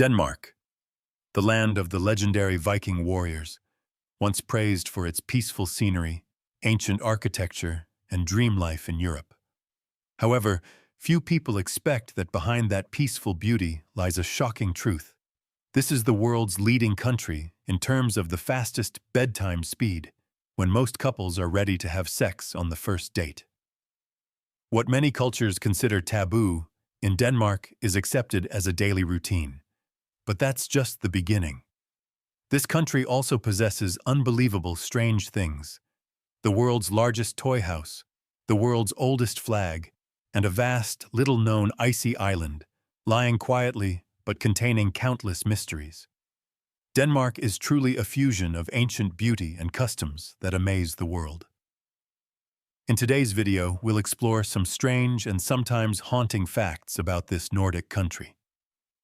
Denmark, the land of the legendary Viking warriors, once praised for its peaceful scenery, ancient architecture, and dream life in Europe. However, few people expect that behind that peaceful beauty lies a shocking truth. This is the world's leading country in terms of the fastest bedtime speed, when most couples are ready to have sex on the first date. What many cultures consider taboo, in Denmark is accepted as a daily routine. But that's just the beginning. This country also possesses unbelievable strange things. The world's largest toy house, the world's oldest flag, and a vast, little-known icy island, lying quietly but containing countless mysteries. Denmark is truly a fusion of ancient beauty and customs that amaze the world. In today's video, we'll explore some strange and sometimes haunting facts about this Nordic country.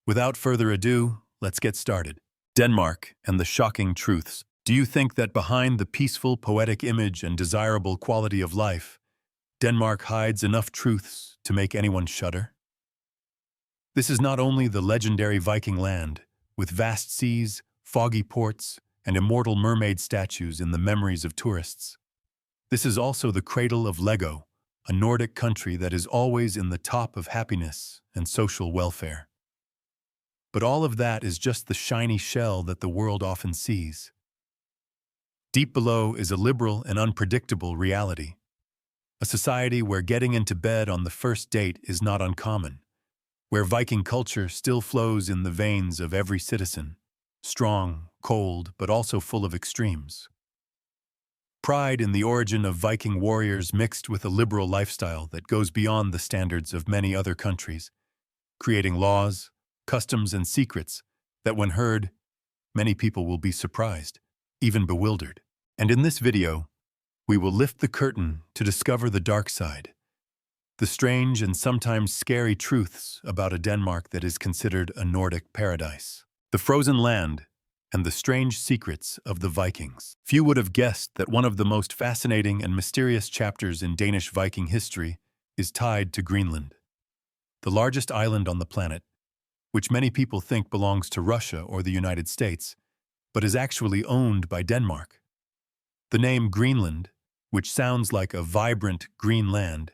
Without further ado, let's get started. Denmark and the shocking truths. Do you think that behind the peaceful, poetic image and desirable quality of life, Denmark hides enough truths to make anyone shudder? This is not only the legendary Viking land, with vast seas, foggy ports, and immortal mermaid statues in the memories of tourists. This is also the cradle of Lego, a Nordic country that is always in the top of happiness and social welfare. But all of that is just the shiny shell that the world often sees. Deep below is a liberal and unpredictable reality. A society where getting into bed on the first date is not uncommon, where Viking culture still flows in the veins of every citizen, strong, cold, but also full of extremes. Pride in the origin of Viking warriors mixed with a liberal lifestyle that goes beyond the standards of many other countries, creating laws, customs, and secrets that, when heard, many people will be surprised, even bewildered. And in this video, we will lift the curtain to discover the dark side, the strange and sometimes scary truths about a Denmark that is considered a Nordic paradise. The frozen land and the strange secrets of the Vikings. Few would have guessed that one of the most fascinating and mysterious chapters in Danish Viking history is tied to Greenland, the largest island on the planet, which many people think belongs to Russia or the United States, but is actually owned by Denmark. The name Greenland, which sounds like a vibrant green land,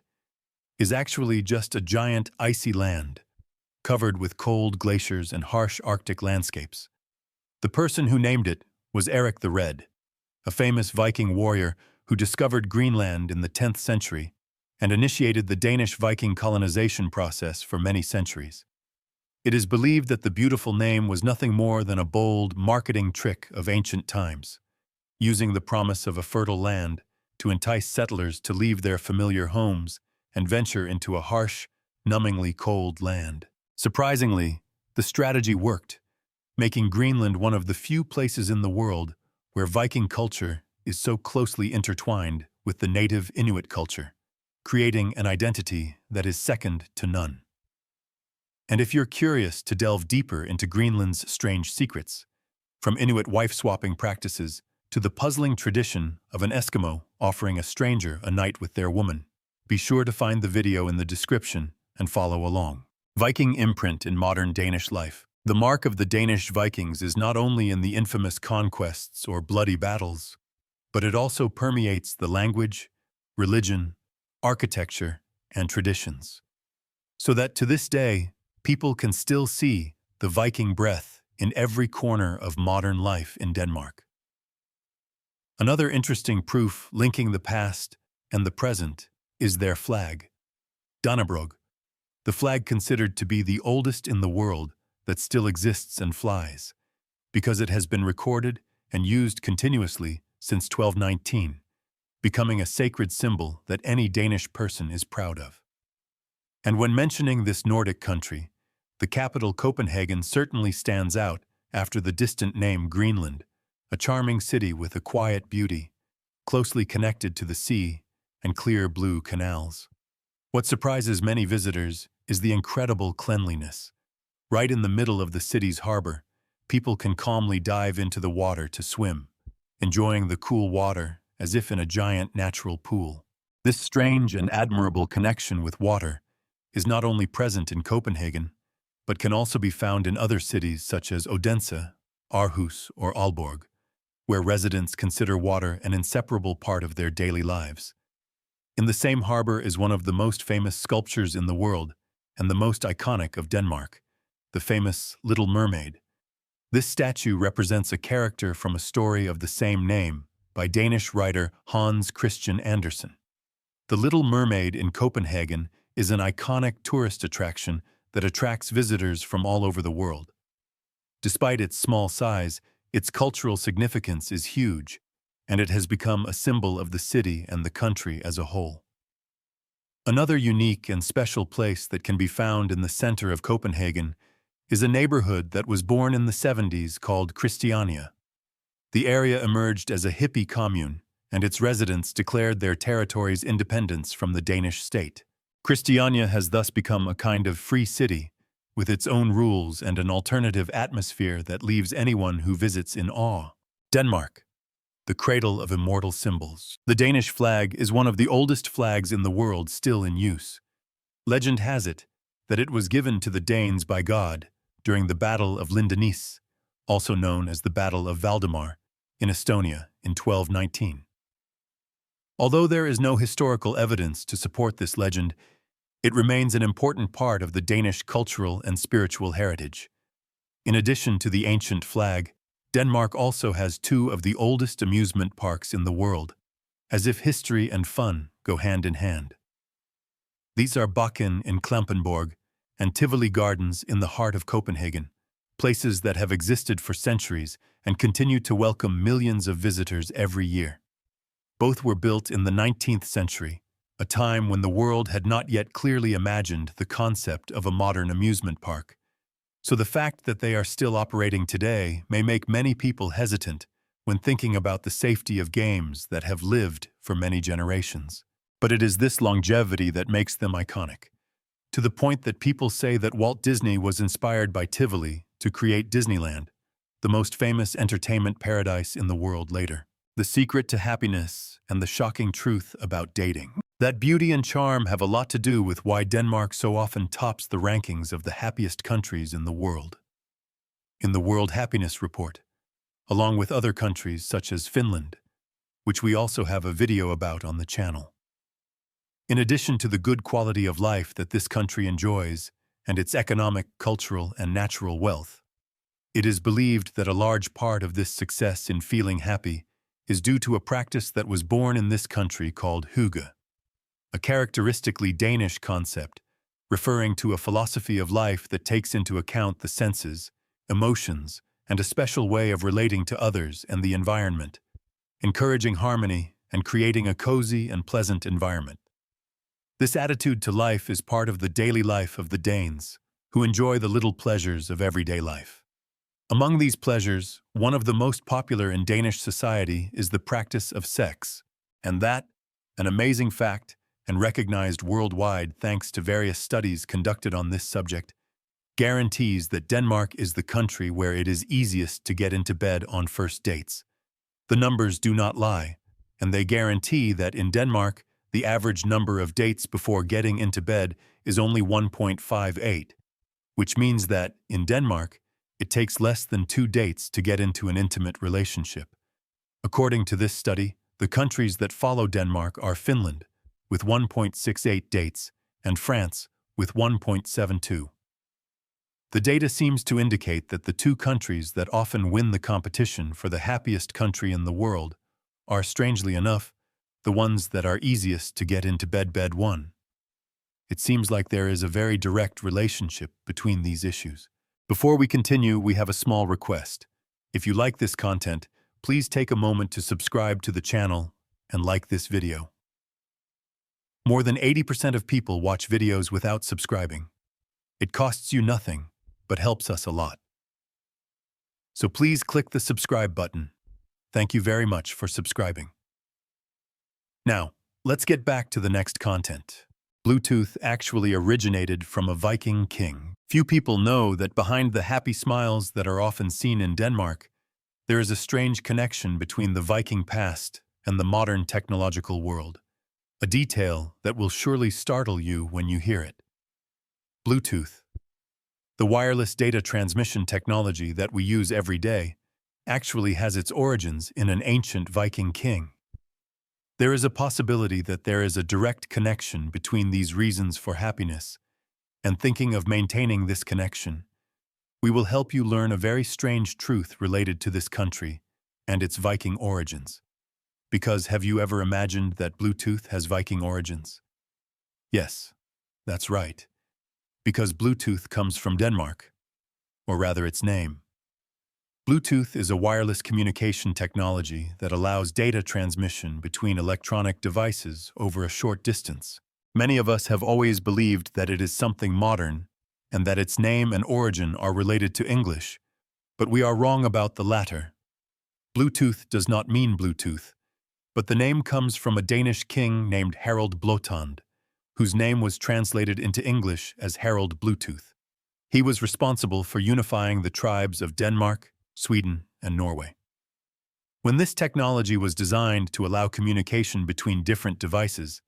is actually just a giant icy land, covered with cold glaciers and harsh Arctic landscapes. The person who named it was Erik the Red, a famous Viking warrior who discovered Greenland in the 10th century and initiated the Danish Viking colonization process for many centuries. It is believed that the beautiful name was nothing more than a bold marketing trick of ancient times, using the promise of a fertile land to entice settlers to leave their familiar homes and venture into a harsh, numbingly cold land. Surprisingly, the strategy worked, making Greenland one of the few places in the world where Viking culture is so closely intertwined with the native Inuit culture, creating an identity that is second to none. And if you're curious to delve deeper into Greenland's strange secrets, from Inuit wife-swapping practices to the puzzling tradition of an Eskimo offering a stranger a night with their woman, be sure to find the video in the description and follow along. Viking imprint in modern Danish life. The mark of the Danish Vikings is not only in the infamous conquests or bloody battles, but it also permeates the language, religion, architecture, and traditions. So that to this day, people can still see the Viking breath in every corner of modern life in Denmark. Another interesting proof linking the past and the present is their flag, Dannebrog, the flag considered to be the oldest in the world that still exists and flies, because it has been recorded and used continuously since 1219, becoming a sacred symbol that any Danish person is proud of. And when mentioning this Nordic country, the capital Copenhagen certainly stands out after the distant name Greenland, a charming city with a quiet beauty, closely connected to the sea and clear blue canals. What surprises many visitors is the incredible cleanliness. Right in the middle of the city's harbor, people can calmly dive into the water to swim, enjoying the cool water as if in a giant natural pool. This strange and admirable connection with water is not only present in Copenhagen, but can also be found in other cities such as Odense, Aarhus, or Aalborg, where residents consider water an inseparable part of their daily lives. In the same harbor is one of the most famous sculptures in the world and the most iconic of Denmark, the famous Little Mermaid. This statue represents a character from a story of the same name by Danish writer Hans Christian Andersen. The Little Mermaid in Copenhagen is an iconic tourist attraction that attracts visitors from all over the world. Despite its small size, its cultural significance is huge, and it has become a symbol of the city and the country as a whole. Another unique and special place that can be found in the center of Copenhagen is a neighborhood that was born in the 70s called Christiania. The area emerged as a hippie commune, and its residents declared their territory's independence from the Danish state. Christiania has thus become a kind of free city, with its own rules and an alternative atmosphere that leaves anyone who visits in awe. Denmark, the cradle of immortal symbols. The Danish flag is one of the oldest flags in the world still in use. Legend has it that it was given to the Danes by God during the Battle of Lindenice, also known as the Battle of Valdemar, in Estonia in 1219. Although there is no historical evidence to support this legend, it remains an important part of the Danish cultural and spiritual heritage. In addition to the ancient flag, Denmark also has two of the oldest amusement parks in the world, as if history and fun go hand in hand. These are Bakken in Klampenborg and Tivoli Gardens in the heart of Copenhagen, places that have existed for centuries and continue to welcome millions of visitors every year. Both were built in the 19th century, a time when the world had not yet clearly imagined the concept of a modern amusement park. So the fact that they are still operating today may make many people hesitant when thinking about the safety of games that have lived for many generations. But it is this longevity that makes them iconic, to the point that people say that Walt Disney was inspired by Tivoli to create Disneyland, the most famous entertainment paradise in the world later. The secret to happiness and the shocking truth about dating. That beauty and charm have a lot to do with why Denmark so often tops the rankings of the happiest countries in the world. In the World Happiness Report, along with other countries such as Finland, which we also have a video about on the channel. In addition to the good quality of life that this country enjoys and its economic, cultural, and natural wealth, it is believed that a large part of this success in feeling happy is due to a practice that was born in this country called hygge, a characteristically Danish concept referring to a philosophy of life that takes into account the senses, emotions, and a special way of relating to others and the environment, encouraging harmony and creating a cozy and pleasant environment. This attitude to life is part of the daily life of the Danes, who enjoy the little pleasures of everyday life. Among these pleasures, one of the most popular in Danish society is the practice of sex, and that, an amazing fact and recognized worldwide thanks to various studies conducted on this subject, guarantees that Denmark is the country where it is easiest to get into bed on first dates. The numbers do not lie, and they guarantee that in Denmark, the average number of dates before getting into bed is only 1.58, which means that, in Denmark, it takes less than 2 dates to get into an intimate relationship. According to this study, the countries that follow Denmark are Finland, with 1.68 dates, and France, with 1.72. The data seems to indicate that the two countries that often win the competition for the happiest country in the world are, strangely enough, the ones that are easiest to get into bed one. It seems like there is a very direct relationship between these issues. Before we continue, we have a small request. If you like this content, please take a moment to subscribe to the channel and like this video. More than 80% of people watch videos without subscribing. It costs you nothing, but helps us a lot. So please click the subscribe button. Thank you very much for subscribing. Now, let's get back to the next content. Bluetooth actually originated from a Viking king. Few people know that behind the happy smiles that are often seen in Denmark, there is a strange connection between the Viking past and the modern technological world, a detail that will surely startle you when you hear it. Bluetooth. The wireless data transmission technology that we use every day actually has its origins in an ancient Viking king. There is a possibility that there is a direct connection between these reasons for happiness, and thinking of maintaining this connection, we will help you learn a very strange truth related to this country and its Viking origins. Because have you ever imagined that Bluetooth has Viking origins? Yes, that's right. Because Bluetooth comes from Denmark, or rather its name. Bluetooth is a wireless communication technology that allows data transmission between electronic devices over a short distance. Many of us have always believed that it is something modern and that its name and origin are related to English, but we are wrong about the latter. Bluetooth does not mean Bluetooth, but the name comes from a Danish king named Harald Blåtand, whose name was translated into English as Harald Bluetooth. He was responsible for unifying the tribes of Denmark, Sweden, and Norway. When this technology was designed to allow communication between different devices,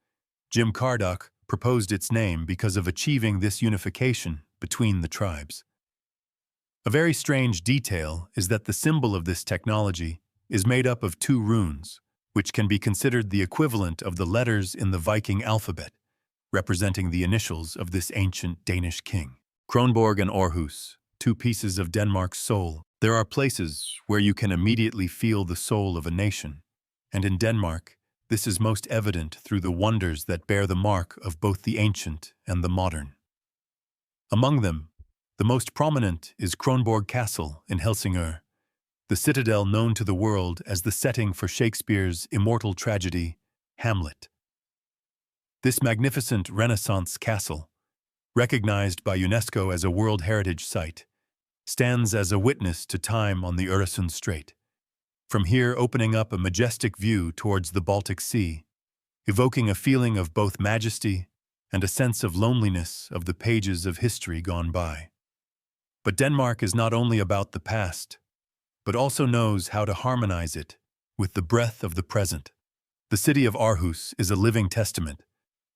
Jim Cardock proposed its name because of achieving this unification between the tribes. A very strange detail is that the symbol of this technology is made up of 2 runes, which can be considered the equivalent of the letters in the Viking alphabet, representing the initials of this ancient Danish king. Kronborg and Aarhus, 2 pieces of Denmark's soul. There are places where you can immediately feel the soul of a nation, and in Denmark, this is most evident through the wonders that bear the mark of both the ancient and the modern. Among them, the most prominent is Kronborg Castle in Helsingør, the citadel known to the world as the setting for Shakespeare's immortal tragedy, Hamlet. This magnificent Renaissance castle, recognized by UNESCO as a World Heritage Site, stands as a witness to time on the Øresund Strait, from here opening up a majestic view towards the Baltic Sea, evoking a feeling of both majesty and a sense of loneliness of the pages of history gone by. But Denmark is not only about the past, but also knows how to harmonize it with the breath of the present. The city of Aarhus is a living testament,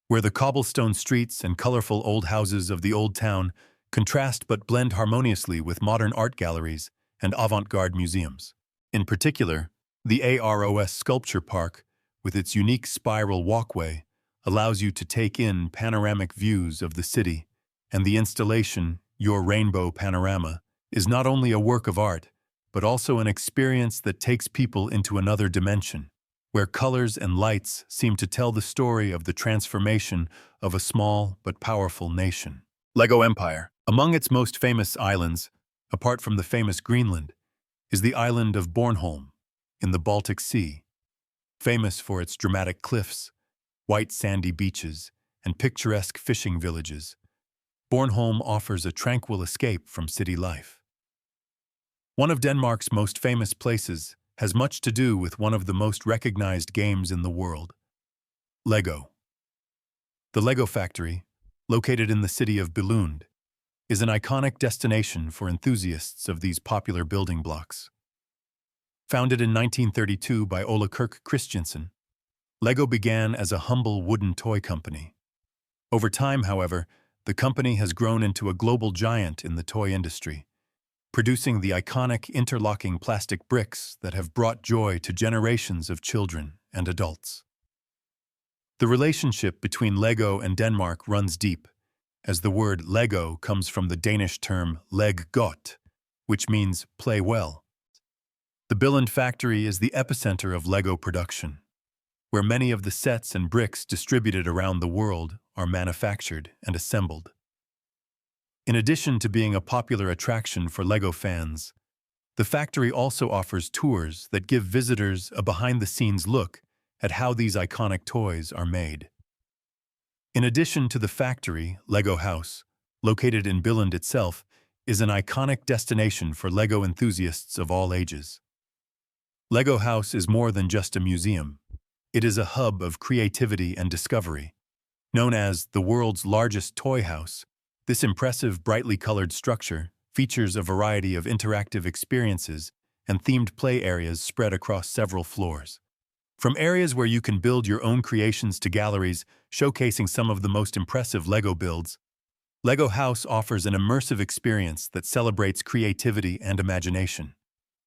where the cobblestone streets and colorful old houses of the old town contrast but blend harmoniously with modern art galleries and avant-garde museums. In particular, the AROS Sculpture Park, with its unique spiral walkway, allows you to take in panoramic views of the city, and the installation, Your Rainbow Panorama, is not only a work of art, but also an experience that takes people into another dimension, where colors and lights seem to tell the story of the transformation of a small but powerful nation. Lego Empire. Among its most famous islands, apart from the famous Greenland, is the island of Bornholm in the Baltic Sea, famous for its dramatic cliffs, white sandy beaches, and picturesque fishing villages. Bornholm offers a tranquil escape from city life. One of Denmark's most famous places has much to do with one of the most recognized games in the world, Lego. The Lego Factory, located in the city of Billund, is an iconic destination for enthusiasts of these popular building blocks. Founded in 1932 by Ole Kirk Christiansen, Lego began as a humble wooden toy company. Over time, however, the company has grown into a global giant in the toy industry, producing the iconic interlocking plastic bricks that have brought joy to generations of children and adults. The relationship between Lego and Denmark runs deep, as the word Lego comes from the Danish term leg godt, which means play well. The Billund factory is the epicenter of Lego production, where many of the sets and bricks distributed around the world are manufactured and assembled. In addition to being a popular attraction for Lego fans, the factory also offers tours that give visitors a behind-the-scenes look at how these iconic toys are made. In addition to the factory, Lego House, located in Billund itself, is an iconic destination for Lego enthusiasts of all ages. Lego House is more than just a museum. It is a hub of creativity and discovery. Known as the world's largest toy house, this impressive, brightly colored structure features a variety of interactive experiences and themed play areas spread across several floors. From areas where you can build your own creations to galleries showcasing some of the most impressive Lego builds, Lego House offers an immersive experience that celebrates creativity and imagination,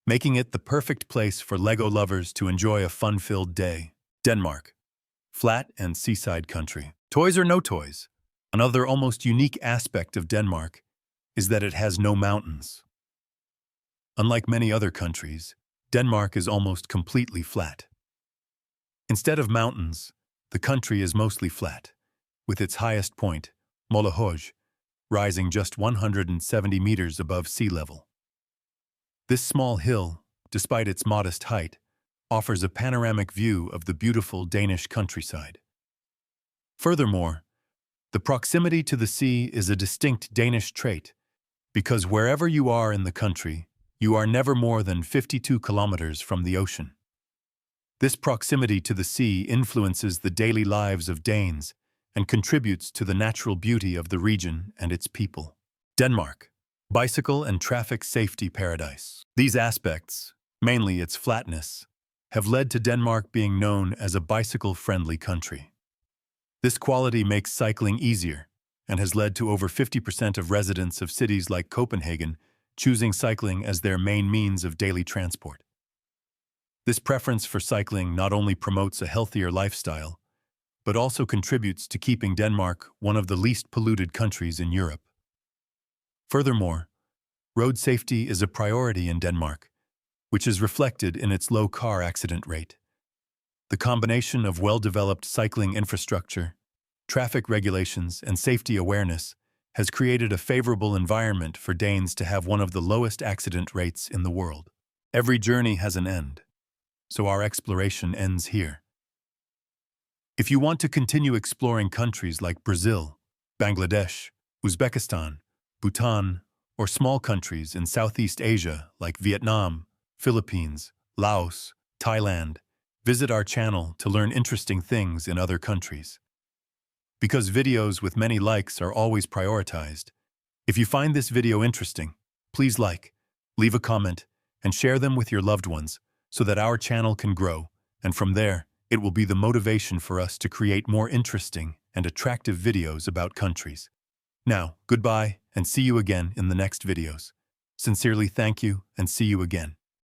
making it the perfect place for Lego lovers to enjoy a fun-filled day. Denmark, flat and seaside country. Toys or no toys? Another almost unique aspect of Denmark is that it has no mountains. Unlike many other countries, Denmark is almost completely flat. Instead of mountains, the country is mostly flat, with its highest point, Målehøj, rising just 170 meters above sea level. This small hill, despite its modest height, offers a panoramic view of the beautiful Danish countryside. Furthermore, the proximity to the sea is a distinct Danish trait, because wherever you are in the country, you are never more than 52 kilometers from the ocean. This proximity to the sea influences the daily lives of Danes and contributes to the natural beauty of the region and its people. Denmark, bicycle and traffic safety paradise. These aspects, mainly its flatness, have led to Denmark being known as a bicycle-friendly country. This quality makes cycling easier and has led to over 50% of residents of cities like Copenhagen choosing cycling as their main means of daily transport. This preference for cycling not only promotes a healthier lifestyle, but also contributes to keeping Denmark one of the least polluted countries in Europe. Furthermore, road safety is a priority in Denmark, which is reflected in its low car accident rate. The combination of well-developed cycling infrastructure, traffic regulations, and safety awareness has created a favorable environment for Danes to have one of the lowest accident rates in the world. Every journey has an end, so our exploration ends here. If you want to continue exploring countries like Brazil, Bangladesh, Uzbekistan, Bhutan, or small countries in Southeast Asia like Vietnam, Philippines, Laos, Thailand, visit our channel to learn interesting things in other countries. Because videos with many likes are always prioritized, if you find this video interesting, please like, leave a comment, and share them with your loved ones so that our channel can grow, and from there, it will be the motivation for us to create more interesting and attractive videos about countries. Now, goodbye, and see you again in the next videos. Sincerely thank you, and see you again.